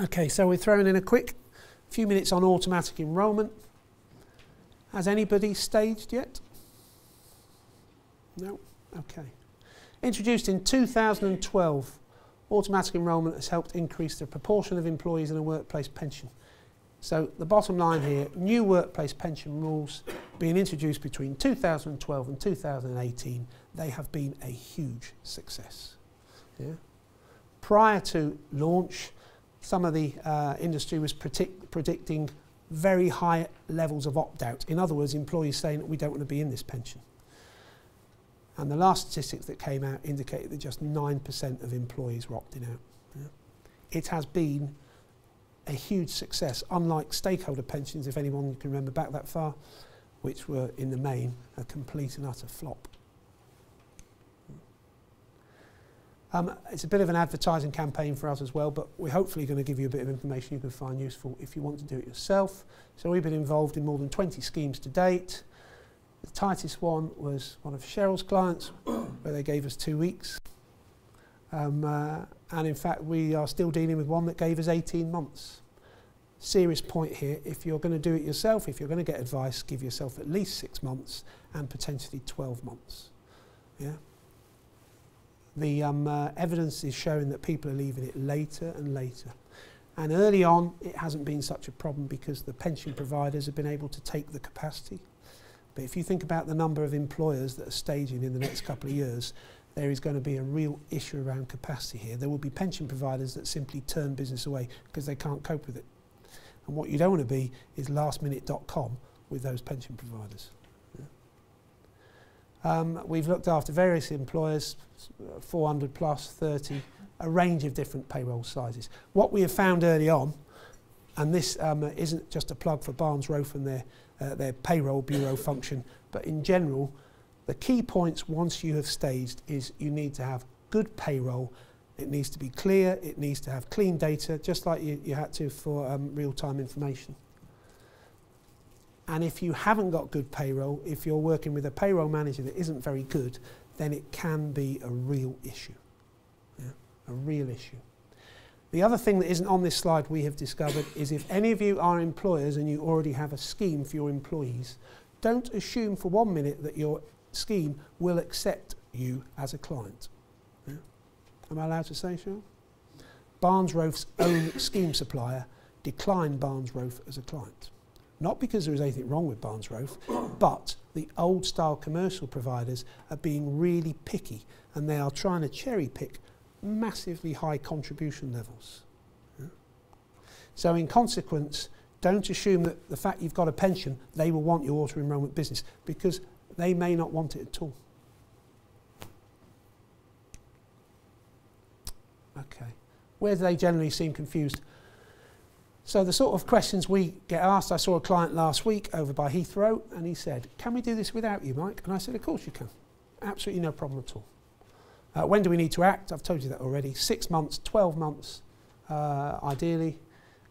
Okay, so we're throwing in a quick few minutes on automatic enrolment. Has anybody staged yet? No? Okay. Introduced in 2012, automatic enrolment has helped increase the proportion of employees in a workplace pension. So the bottom line here, new workplace pension rules being introduced between 2012 and 2018, they have been a huge success. Yeah. Prior to launch, some of the industry was predicting very high levels of opt-out. In other words, employees saying we don't want to be in this pension. And the last statistics that came out indicated that just 9% of employees were opting out. Yeah. It has been a huge success, unlike stakeholder pensions, if anyone can remember back that far, which were in the main a complete and utter flop. It's a bit of an advertising campaign for us as well, but we're hopefully going to give you a bit of information you can find useful if you want to do it yourself. So we've been involved in more than 20 schemes to date. The tightest one was one of Cheryl's clients, where they gave us 2 weeks. And in fact, we are still dealing with one that gave us 18 months. Serious point here, if you're going to do it yourself, if you're going to get advice, give yourself at least 6 months and potentially 12 months. Yeah. The evidence is showing that people are leaving it later and later. And early on, it hasn't been such a problem because the pension providers have been able to take the capacity. But if you think about the number of employers that are staging in the next couple of years, there is going to be a real issue around capacity here. There will be pension providers that simply turn business away because they can't cope with it. And what you don't want to be is lastminute.com with those pension providers. We've looked after various employers, 400 plus, 30, a range of different payroll sizes. What we have found early on, and this isn't just a plug for Barnes Rofe and their payroll bureau function, but in general, the key points once you have staged is you need to have good payroll. It needs to be clear, it needs to have clean data, just like you had to for real-time information. And if you haven't got good payroll, if you're working with a payroll manager that isn't very good, then it can be a real issue. Yeah, a real issue. The other thing that isn't on this slide we have discovered is if any of you are employers and you already have a scheme for your employees, don't assume for 1 minute that your scheme will accept you as a client. Yeah. Am I allowed to say so? Barnes Rofe's own scheme supplier declined Barnes Rofe as a client. Not because there was anything wrong with Barnes Rofe, but the old style commercial providers are being really picky and they are trying to cherry pick massively high contribution levels. Yeah. So in consequence, don't assume that the fact you've got a pension, they will want your auto-enrolment business, because they may not want it at all. Okay. Where do they generally seem confused? So the sort of questions we get asked, I saw a client last week over by Heathrow and he said, can we do this without you, Mike? And I said, of course you can. Absolutely no problem at all. When do we need to act? I've told you that already. 6 months, 12 months, ideally.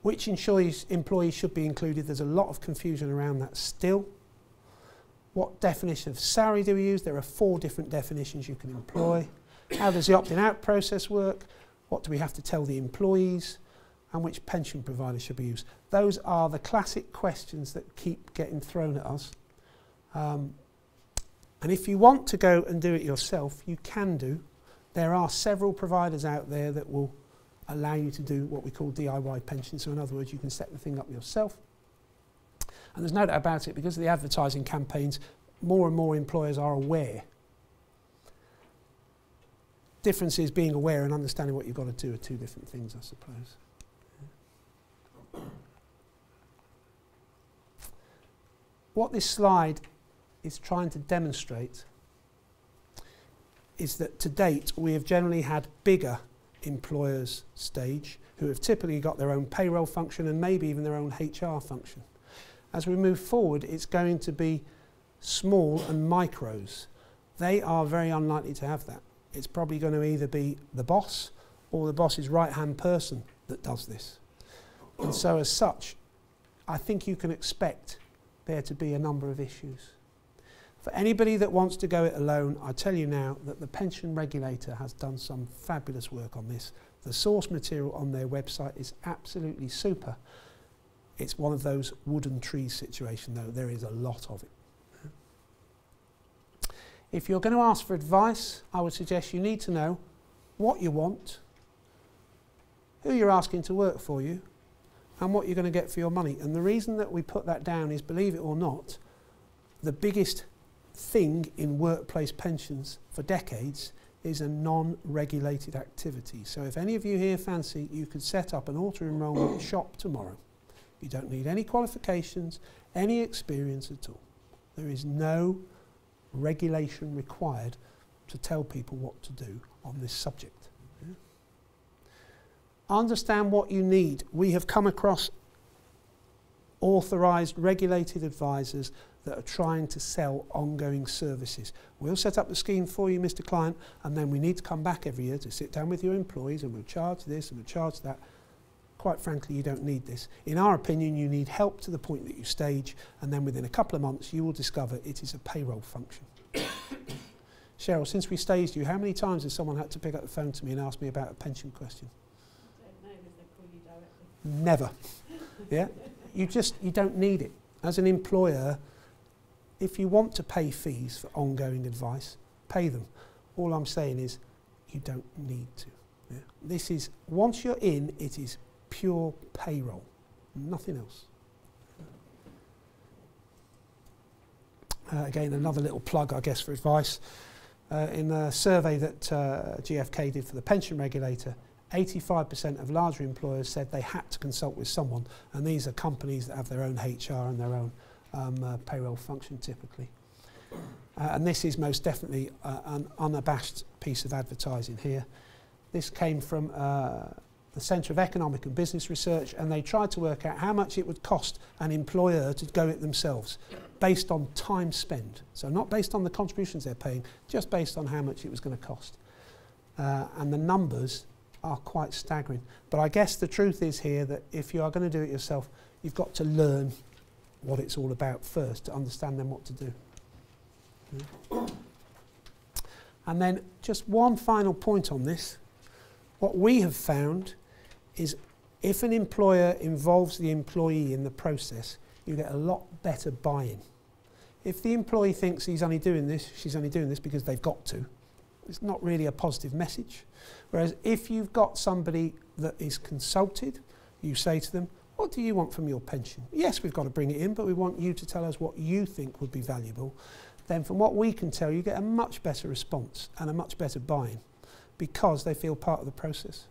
Which employees should be included? There's a lot of confusion around that still. What definition of salary do we use? There are 4 different definitions you can employ. How does the opt-in out process work? What do we have to tell the employees? And which pension provider should be used? Those are the classic questions that keep getting thrown at us. And if you want to go and do it yourself, you can do. There are several providers out there that will allow you to do what we call DIY pension. So in other words, you can set the thing up yourself. And there's no doubt about it, because of the advertising campaigns, more and more employers are aware. Difference is being aware and understanding what you've got to do are 2 different things, I suppose. What this slide is trying to demonstrate is that to date we have generally had bigger employers stage who have typically got their own payroll function and maybe even their own HR function. As we move forward, it's going to be small and micros. They are very unlikely to have that. It's probably going to either be the boss or the boss's right-hand person that does this. And so as such, I think you can expect there to be a number of issues. For anybody that wants to go it alone, I tell you now that the pension regulator has done some fabulous work on this. The source material on their website is absolutely super. It's one of those wooden trees situation though. There is a lot of it. If you're going to ask for advice, I would suggest you need to know what you want, who you're asking to work for you, and what you're going to get for your money. And the reason that we put that down is, believe it or not, the biggest thing in workplace pensions for decades is a non-regulated activity. So if any of you here fancy, you could set up an auto-enrolment shop tomorrow. You don't need any qualifications, any experience at all. There is no regulation required to tell people what to do on this subject. Yeah? Understand what you need. We have come across authorised, regulated advisors that are trying to sell ongoing services. We'll set up the scheme for you, Mr. Client, and then we need to come back every year to sit down with your employees and we'll charge this and we'll charge that. Quite frankly, you don't need this. In our opinion, you need help to the point that you stage, and then within a couple of months, you will discover it is a payroll function. Cheryl, since we staged you, how many times has someone had to pick up the phone to me and ask me about a pension question? I don't know, because they call you directly. Never. Yeah? You don't need it. As an employer, if you want to pay fees for ongoing advice, pay them. All I'm saying is you don't need to. Yeah? This is, once you're in, it is pure payroll, nothing else. Again, another little plug, I guess, for advice. In a survey that GfK did for the pension regulator, 85% of larger employers said they had to consult with someone, and these are companies that have their own HR and their own payroll function typically. And this is most definitely an unabashed piece of advertising here. This came from the Centre of Economic and Business Research, and they tried to work out how much it would cost an employer to go it themselves, based on time spent. So not based on the contributions they're paying, just based on how much it was going to cost. And the numbers are quite staggering. But I guess the truth is here that if you are going to do it yourself, you've got to learn what it's all about first to understand then what to do. Yeah. And then just one final point on this. What we have found is if an employer involves the employee in the process, you get a lot better buy-in. If the employee thinks he's only doing this, she's only doing this because they've got to, it's not really a positive message. Whereas if you've got somebody that is consulted, you say to them, what do you want from your pension? Yes, we've got to bring it in, but we want you to tell us what you think would be valuable. Then from what we can tell, you get a much better response and a much better buy-in, because they feel part of the process.